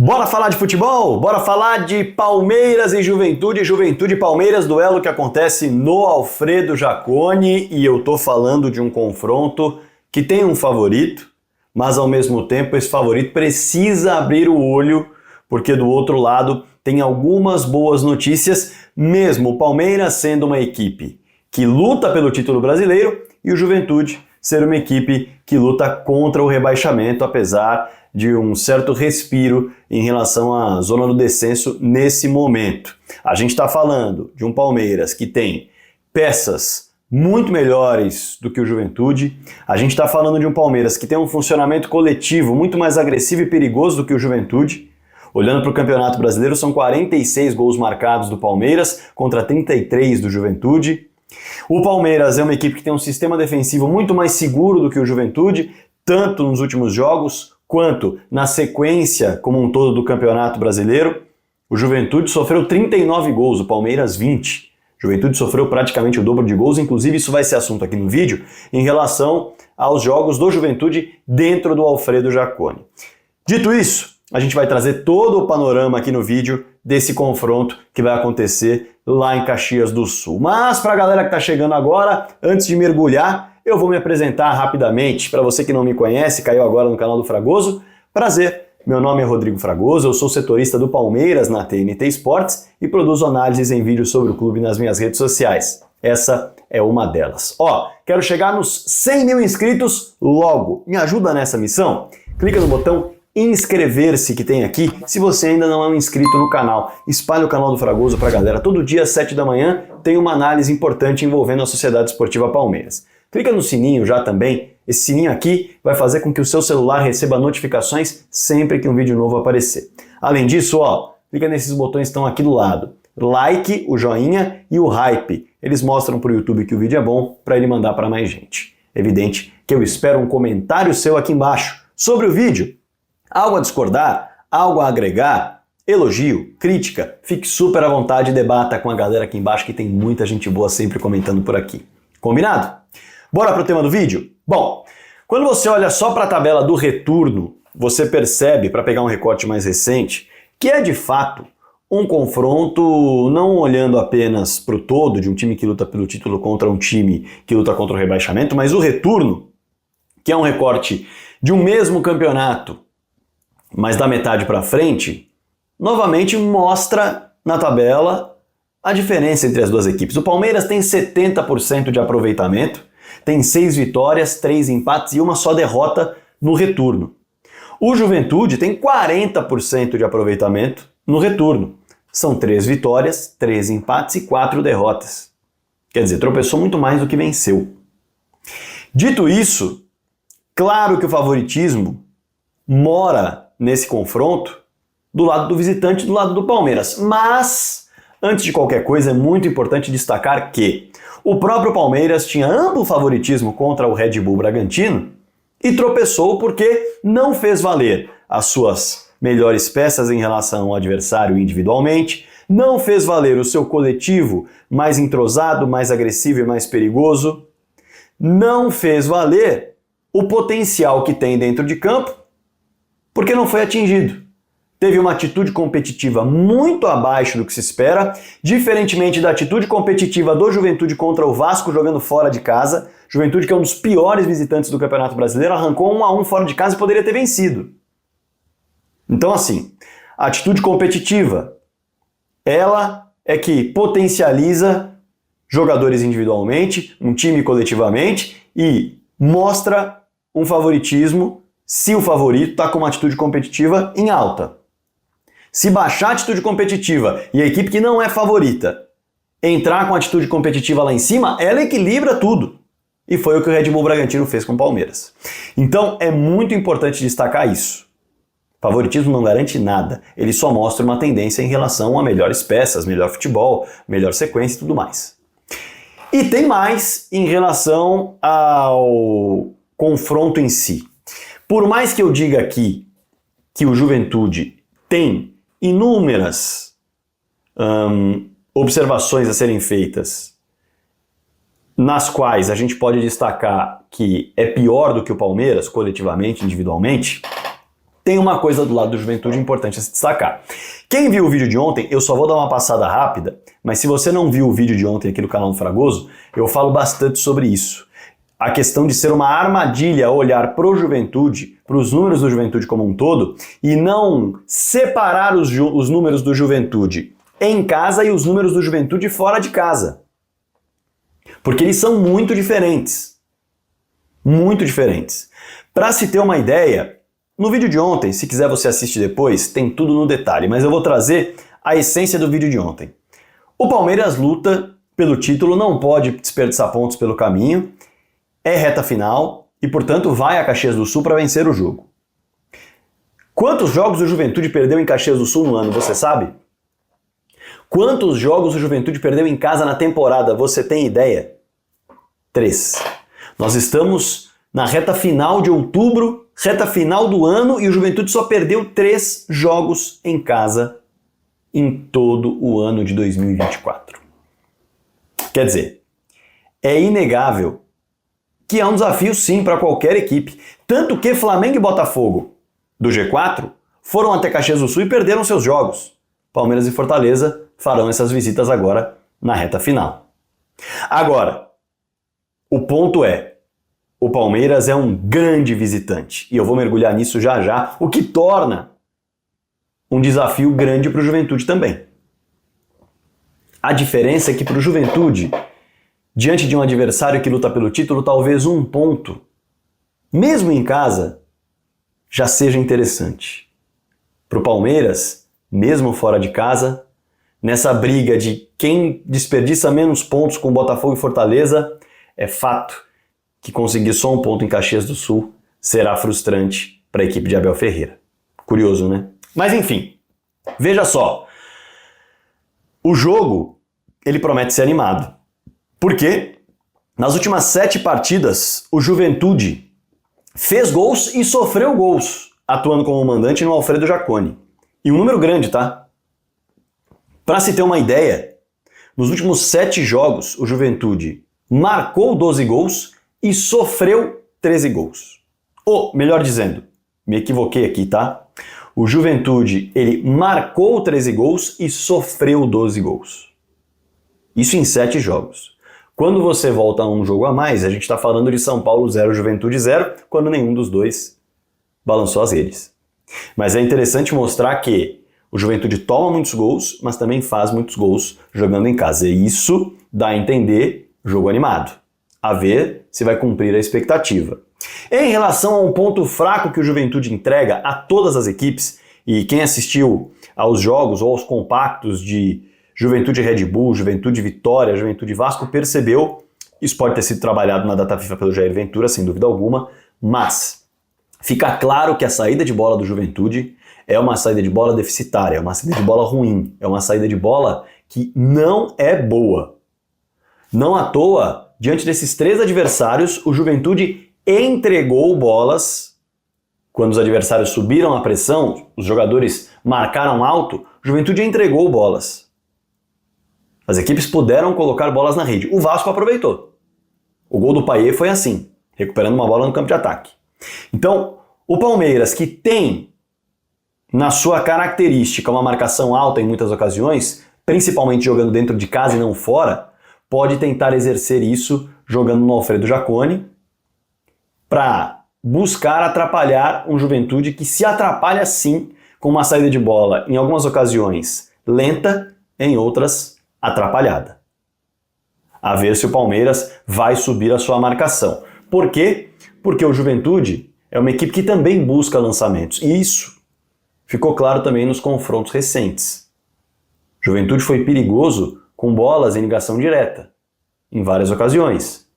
Bora falar de futebol? Bora falar de Palmeiras e Juventude, Juventude e Palmeiras, duelo que acontece no Alfredo Jaconi, e eu tô falando de um confronto que tem um favorito, mas ao mesmo tempo esse favorito precisa abrir o olho, porque do outro lado tem algumas boas notícias, mesmo o Palmeiras sendo uma equipe que luta pelo título brasileiro e o Juventude ser uma equipe que luta contra o rebaixamento, apesar de um certo respiro em relação à zona do descenso nesse momento. A gente está falando de um Palmeiras que tem peças muito melhores do que o Juventude, a gente está falando de um Palmeiras que tem um funcionamento coletivo muito mais agressivo e perigoso do que o Juventude. Olhando para o Campeonato Brasileiro, são 46 gols marcados do Palmeiras contra 33 do Juventude. O Palmeiras é uma equipe que tem um sistema defensivo muito mais seguro do que o Juventude, tanto nos últimos jogos quanto na sequência como um todo do Campeonato Brasileiro. O Juventude sofreu 39 gols, o Palmeiras 20. O Juventude sofreu praticamente o dobro de gols, inclusive isso vai ser assunto aqui no vídeo, em relação aos jogos do Juventude dentro do Alfredo Jaconi. Dito isso, a gente vai trazer todo o panorama aqui no vídeo desse confronto que vai acontecer lá em Caxias do Sul. Mas para a galera que está chegando agora, antes de mergulhar, eu vou me apresentar rapidamente. Para você que não me conhece, caiu agora no canal do Fragoso, prazer, meu nome é Rodrigo Fragoso, eu sou setorista do Palmeiras na TNT Esportes e produzo análises em vídeos sobre o clube nas minhas redes sociais. Essa é uma delas. Quero chegar nos 100 mil inscritos logo. Me ajuda nessa missão? Clica no botão inscrever-se que tem aqui, se você ainda não é um inscrito no canal. Espalhe o canal do Fragoso pra galera. Todo dia às 7 da manhã tem uma análise importante envolvendo a Sociedade Esportiva Palmeiras. Clica no sininho já também. Esse sininho aqui vai fazer com que o seu celular receba notificações sempre que um vídeo novo aparecer. Além disso, clica nesses botões que estão aqui do lado. Like, o joinha e o hype. Eles mostram pro YouTube que o vídeo é bom para ele mandar para mais gente. Evidente que eu espero um comentário seu aqui embaixo sobre o vídeo. Algo a discordar? Algo a agregar? Elogio? Crítica? Fique super à vontade e debata com a galera aqui embaixo que tem muita gente boa sempre comentando por aqui. Combinado? Bora pro tema do vídeo? Bom, quando você olha só para a tabela do retorno, você percebe, para pegar um recorte mais recente, que é de fato um confronto não olhando apenas para o todo de um time que luta pelo título contra um time que luta contra o rebaixamento, mas o retorno, que é um recorte de um mesmo campeonato, mas da metade para frente, novamente mostra na tabela a diferença entre as duas equipes. O Palmeiras tem 70% de aproveitamento, tem 6 vitórias, 3 empates e uma só derrota no retorno. O Juventude tem 40% de aproveitamento no retorno. São 3 vitórias, 3 empates e 4 derrotas. Quer dizer, tropeçou muito mais do que venceu. Dito isso, claro que o favoritismo mora nesse confronto do lado do visitante, do lado do Palmeiras. Mas, antes de qualquer coisa, é muito importante destacar que o próprio Palmeiras tinha amplo favoritismo contra o Red Bull Bragantino e tropeçou porque não fez valer as suas melhores peças em relação ao adversário individualmente, não fez valer o seu coletivo mais entrosado, mais agressivo e mais perigoso, não fez valer o potencial que tem dentro de campo, porque não foi atingido. Teve uma atitude competitiva muito abaixo do que se espera, diferentemente da atitude competitiva do Juventude contra o Vasco jogando fora de casa. Juventude, que é um dos piores visitantes do Campeonato Brasileiro, arrancou 1-1 fora de casa e poderia ter vencido. Então assim, a atitude competitiva, ela é que potencializa jogadores individualmente, um time coletivamente e mostra um favoritismo se o favorito está com uma atitude competitiva em alta. Se baixar a atitude competitiva e a equipe que não é favorita entrar com a atitude competitiva lá em cima, ela equilibra tudo. E foi o que o Red Bull Bragantino fez com o Palmeiras. Então é muito importante destacar isso. Favoritismo não garante nada, ele só mostra uma tendência em relação a melhores peças, melhor futebol, melhor sequência e tudo mais. E tem mais em relação ao confronto em si. Por mais que eu diga aqui que o Juventude tem inúmeras observações a serem feitas, nas quais a gente pode destacar que é pior do que o Palmeiras, coletivamente, individualmente, tem uma coisa do lado do Juventude importante a se destacar. Quem viu o vídeo de ontem, eu só vou dar uma passada rápida, mas se você não viu o vídeo de ontem aqui no canal do Fragoso, eu falo bastante sobre isso. A questão de ser uma armadilha olhar para o Juventude, para os números do Juventude como um todo, e não separar os números do Juventude em casa e os números do Juventude fora de casa. Porque eles são muito diferentes. Muito diferentes. Para se ter uma ideia, no vídeo de ontem, se quiser você assiste depois, tem tudo no detalhe, mas eu vou trazer a essência do vídeo de ontem. O Palmeiras luta pelo título, não pode desperdiçar pontos pelo caminho, é reta final e, portanto, vai a Caxias do Sul para vencer o jogo. Quantos jogos o Juventude perdeu em Caxias do Sul no ano, você sabe? Quantos jogos o Juventude perdeu em casa na temporada, você tem ideia? 3. Nós estamos na reta final de outubro, reta final do ano, e o Juventude só perdeu 3 jogos em casa em todo o ano de 2024. Quer dizer, é inegável que é um desafio sim para qualquer equipe. Tanto que Flamengo e Botafogo do G4 foram até Caxias do Sul e perderam seus jogos. Palmeiras e Fortaleza farão essas visitas agora na reta final. Agora, o ponto é, o Palmeiras é um grande visitante e eu vou mergulhar nisso já já, o que torna um desafio grande para o Juventude também. A diferença é que para o Juventude, diante de um adversário que luta pelo título, talvez um ponto, mesmo em casa, já seja interessante. Para o Palmeiras, mesmo fora de casa, nessa briga de quem desperdiça menos pontos com Botafogo e Fortaleza, é fato que conseguir só um ponto em Caxias do Sul será frustrante para a equipe de Abel Ferreira. Curioso, né? Mas enfim, veja só. O jogo, ele promete ser animado. Porque nas últimas 7 partidas, o Juventude fez gols e sofreu gols, atuando como mandante no Alfredo Jaconi. E um número grande, tá? Para se ter uma ideia, nos últimos 7 jogos, o Juventude marcou 12 gols e sofreu 13 gols. Ou, melhor dizendo, me equivoquei aqui, tá? O Juventude, ele marcou 13 gols e sofreu 12 gols. Isso em 7 jogos. Quando você volta a um jogo a mais, a gente está falando de São Paulo 0, Juventude 0, quando nenhum dos dois balançou as redes. Mas é interessante mostrar que o Juventude toma muitos gols, mas também faz muitos gols jogando em casa. E isso dá a entender jogo animado. A ver se vai cumprir a expectativa. Em relação a um ponto fraco que o Juventude entrega a todas as equipes, e quem assistiu aos jogos ou aos compactos de Juventude Red Bull, Juventude Vitória, Juventude Vasco, percebeu, isso pode ter sido trabalhado na data FIFA pelo Jair Ventura, sem dúvida alguma, mas fica claro que a saída de bola do Juventude é uma saída de bola deficitária, é uma saída de bola ruim, é uma saída de bola que não é boa. Não à toa, diante desses 3 adversários, o Juventude entregou bolas. Quando os adversários subiram a pressão, os jogadores marcaram alto, o Juventude entregou bolas. As equipes puderam colocar bolas na rede. O Vasco aproveitou. O gol do Payet foi assim, recuperando uma bola no campo de ataque. Então, o Palmeiras, que tem na sua característica uma marcação alta em muitas ocasiões, principalmente jogando dentro de casa e não fora, pode tentar exercer isso jogando no Alfredo Jaconi para buscar atrapalhar um Juventude que se atrapalha sim com uma saída de bola, em algumas ocasiões lenta, em outras atrapalhada. A ver se o Palmeiras vai subir a sua marcação. Por quê? Porque o Juventude é uma equipe que também busca lançamentos. E isso ficou claro também nos confrontos recentes. Juventude foi perigoso com bolas em ligação direta, em várias ocasiões.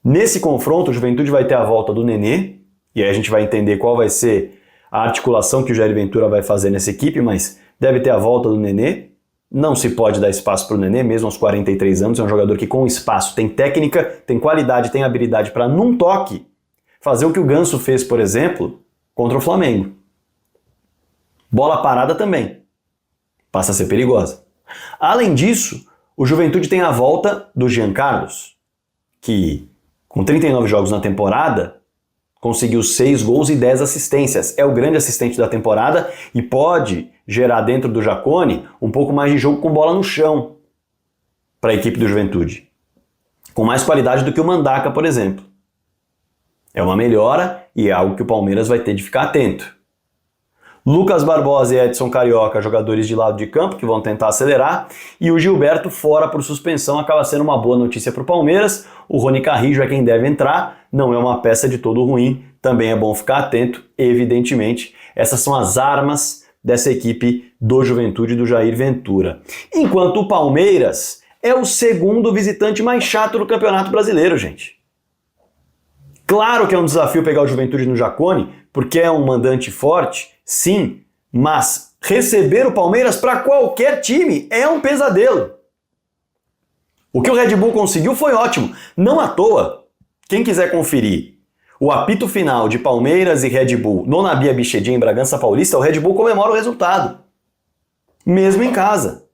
Nesse confronto, o Juventude vai ter a volta do Nenê, e aí a gente vai entender qual vai ser a articulação que o Jair Ventura vai fazer nessa equipe, mas deve ter a volta do Nenê. Não se pode dar espaço para o Nenê, mesmo aos 43 anos, é um jogador que com espaço tem técnica, tem qualidade, tem habilidade para, num toque, fazer o que o Ganso fez, por exemplo, contra o Flamengo. Bola parada também. Passa a ser perigosa. Além disso, o Juventude tem a volta do Jean Carlos, que com 39 jogos na temporada, Conseguiu 6 gols e 10 assistências. É o grande assistente da temporada e pode gerar dentro do Jacone um pouco mais de jogo com bola no chão para a equipe do Juventude. Com mais qualidade do que o Mandaca, por exemplo. É uma melhora e é algo que o Palmeiras vai ter de ficar atento. Lucas Barbosa e Edson Carioca, jogadores de lado de campo, que vão tentar acelerar, e o Gilberto fora por suspensão acaba sendo uma boa notícia para o Palmeiras. O Rony Carrijo é quem deve entrar, não é uma peça de todo ruim, também é bom ficar atento, evidentemente. Essas são as armas dessa equipe do Juventude do Jair Ventura. Enquanto o Palmeiras é o segundo visitante mais chato do Campeonato Brasileiro, gente. Claro que é um desafio pegar o Juventude no Jacone, porque é um mandante forte, sim, mas receber o Palmeiras para qualquer time é um pesadelo. O que o Red Bull conseguiu foi ótimo, não à toa. Quem quiser conferir o apito final de Palmeiras e Red Bull no Nabi Abichedid em Bragança Paulista, o Red Bull comemora o resultado, mesmo em casa.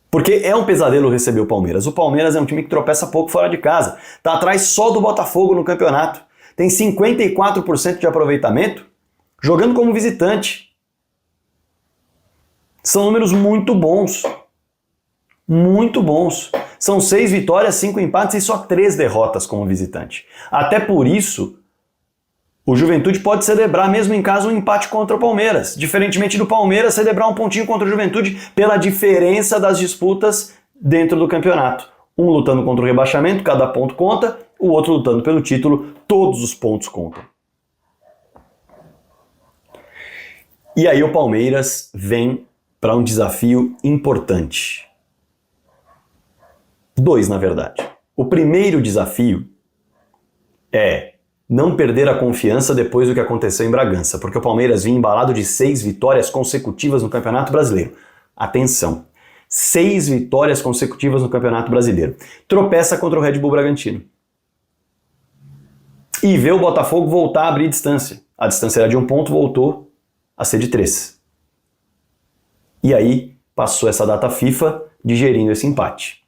Porque é um pesadelo receber o Palmeiras. O Palmeiras é um time que tropeça pouco fora de casa. Está atrás só do Botafogo no campeonato. Tem 54% de aproveitamento jogando como visitante. São números muito bons. Muito bons. São 6 vitórias, 5 empates e só 3 derrotas como visitante. Até por isso, o Juventude pode celebrar mesmo em casa um empate contra o Palmeiras. Diferentemente do Palmeiras, celebrar um pontinho contra o Juventude pela diferença das disputas dentro do campeonato. Um lutando contra o rebaixamento, cada ponto conta, o outro lutando pelo título, todos os pontos contam. E aí o Palmeiras vem para um desafio importante. 2, na verdade. O primeiro desafio é não perder a confiança depois do que aconteceu em Bragança, porque o Palmeiras vinha embalado de 6 vitórias consecutivas no Campeonato Brasileiro. Atenção, 6 vitórias consecutivas no Campeonato Brasileiro. Tropeça contra o Red Bull Bragantino. E vê o Botafogo voltar a abrir distância. A distância era de 1 ponto, voltou a ser de 3. E aí passou essa data FIFA digerindo esse empate.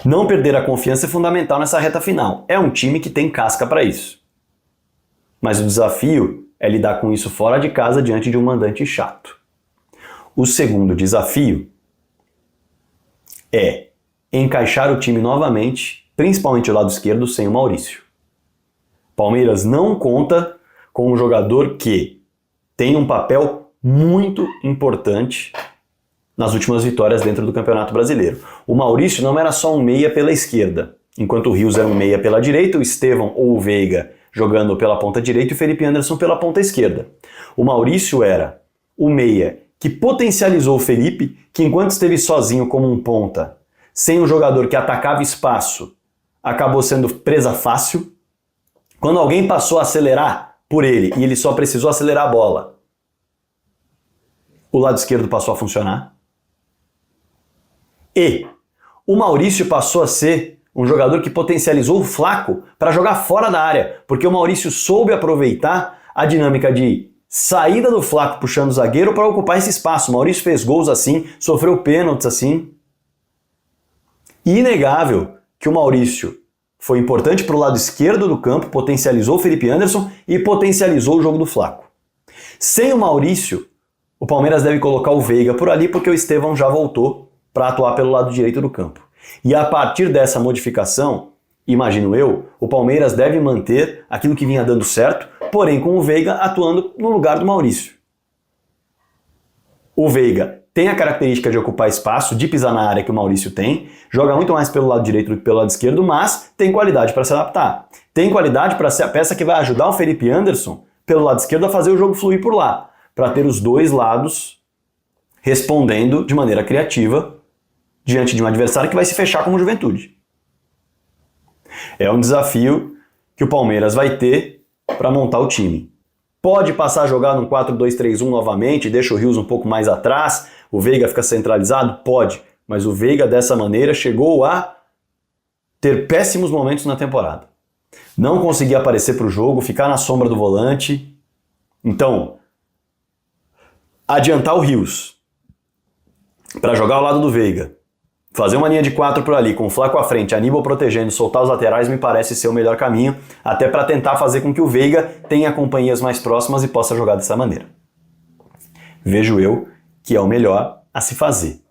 Não perder a confiança é fundamental nessa reta final. É um time que tem casca para isso. Mas o desafio é lidar com isso fora de casa diante de um mandante chato. O segundo desafio é encaixar o time novamente, principalmente o lado esquerdo, sem o Maurício. Palmeiras não conta com um jogador que tem um papel muito importante nas últimas vitórias dentro do Campeonato Brasileiro. O Maurício não era só um meia pela esquerda, enquanto o Rios era um meia pela direita, o Estevão ou o Veiga jogando pela ponta direita e o Felipe Anderson pela ponta esquerda. O Maurício era o meia que potencializou o Felipe, que enquanto esteve sozinho como um ponta, sem um jogador que atacava espaço, acabou sendo presa fácil. Quando alguém passou a acelerar por ele e ele só precisou acelerar a bola, o lado esquerdo passou a funcionar. E o Maurício passou a ser um jogador que potencializou o Flaco para jogar fora da área, porque o Maurício soube aproveitar a dinâmica de saída do Flaco puxando o zagueiro para ocupar esse espaço. O Maurício fez gols assim, sofreu pênaltis assim. Inegável que o Maurício foi importante para o lado esquerdo do campo, potencializou o Felipe Anderson e potencializou o jogo do Flaco. Sem o Maurício, o Palmeiras deve colocar o Veiga por ali porque o Estevão já voltou para atuar pelo lado direito do campo. E a partir dessa modificação, imagino eu, o Palmeiras deve manter aquilo que vinha dando certo, porém com o Veiga atuando no lugar do Maurício. O Veiga tem a característica de ocupar espaço, de pisar na área que o Maurício tem, joga muito mais pelo lado direito do que pelo lado esquerdo, mas tem qualidade para se adaptar. Tem qualidade para ser a peça que vai ajudar o Felipe Anderson pelo lado esquerdo a fazer o jogo fluir por lá, para ter os dois lados respondendo de maneira criativa diante de um adversário que vai se fechar como Juventude. É um desafio que o Palmeiras vai ter para montar o time. Pode passar a jogar num 4-2-3-1 novamente, deixa o Rios um pouco mais atrás, o Veiga fica centralizado? Pode, mas o Veiga dessa maneira chegou a ter péssimos momentos na temporada. Não conseguir aparecer para o jogo, ficar na sombra do volante. Então, adiantar o Rios para jogar ao lado do Veiga, Fazer uma linha de 4 por ali, com o Flaco à frente, Aníbal protegendo, soltar os laterais, me parece ser o melhor caminho, até para tentar fazer com que o Veiga tenha companhias mais próximas e possa jogar dessa maneira. Vejo eu que é o melhor a se fazer.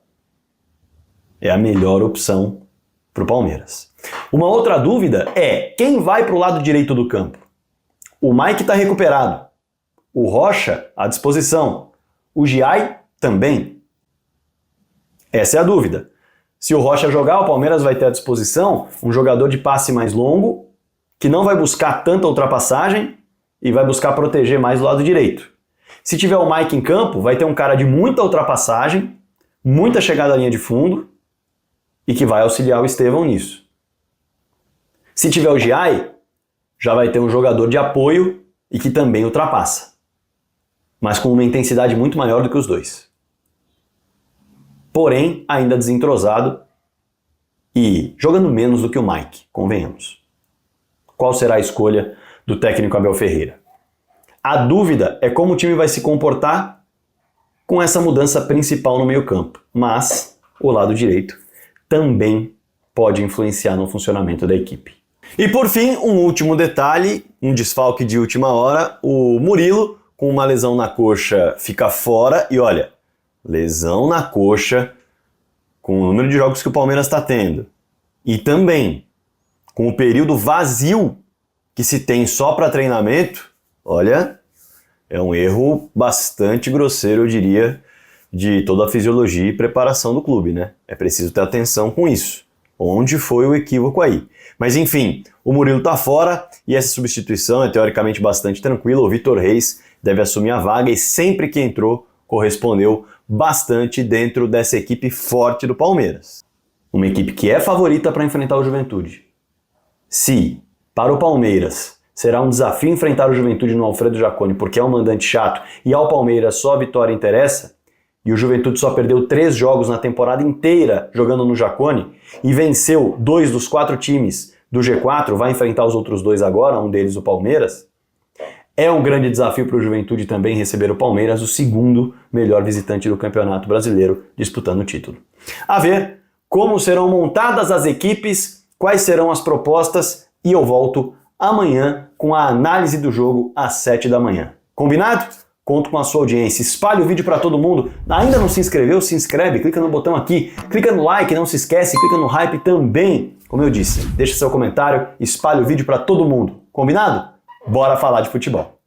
É a melhor opção para o Palmeiras. Uma outra dúvida é quem vai para o lado direito do campo. O Mike está recuperado. O Rocha à disposição. O Giai também. Essa é a dúvida. Se o Rocha jogar, o Palmeiras vai ter à disposição um jogador de passe mais longo, que não vai buscar tanta ultrapassagem e vai buscar proteger mais o lado direito. Se tiver o Mike em campo, vai ter um cara de muita ultrapassagem, muita chegada à linha de fundo e que vai auxiliar o Estevão nisso. Se tiver o Giai, já vai ter um jogador de apoio e que também ultrapassa, mas com uma intensidade muito maior do que os dois. Porém, ainda desentrosado e jogando menos do que o Mike, convenhamos. Qual será a escolha do técnico Abel Ferreira? A dúvida é como o time vai se comportar com essa mudança principal no meio-campo, mas o lado direito também pode influenciar no funcionamento da equipe. E por fim, um último detalhe, um desfalque de última hora, o Murilo, com uma lesão na coxa, fica fora e olha, lesão na coxa, com o número de jogos que o Palmeiras está tendo, e também com o período vazio que se tem só para treinamento, olha, é um erro bastante grosseiro, eu diria, de toda a fisiologia e preparação do clube, né? É preciso ter atenção com isso. Onde foi o equívoco aí? Mas enfim, o Murilo tá fora e essa substituição é teoricamente bastante tranquila. O Vitor Reis deve assumir a vaga e sempre que entrou, correspondeu bastante dentro dessa equipe forte do Palmeiras. Uma equipe que é favorita para enfrentar o Juventude. Se, para o Palmeiras, será um desafio enfrentar o Juventude no Alfredo Jaconi porque é um mandante chato e ao Palmeiras só a vitória interessa, e o Juventude só perdeu 3 jogos na temporada inteira jogando no Jaconi e venceu 2 dos 4 times do G4, vai enfrentar os outros 2 agora, um deles o Palmeiras, é um grande desafio para o Juventude também receber o Palmeiras, o segundo melhor visitante do Campeonato Brasileiro, disputando o título. A ver como serão montadas as equipes, quais serão as propostas e eu volto amanhã com a análise do jogo às 7 da manhã. Combinado? Conto com a sua audiência. Espalhe o vídeo para todo mundo. Ainda não se inscreveu? Se inscreve, clica no botão aqui, clica no like, não se esquece, clica no hype também. Como eu disse, deixa seu comentário, espalhe o vídeo para todo mundo. Combinado? Bora falar de futebol.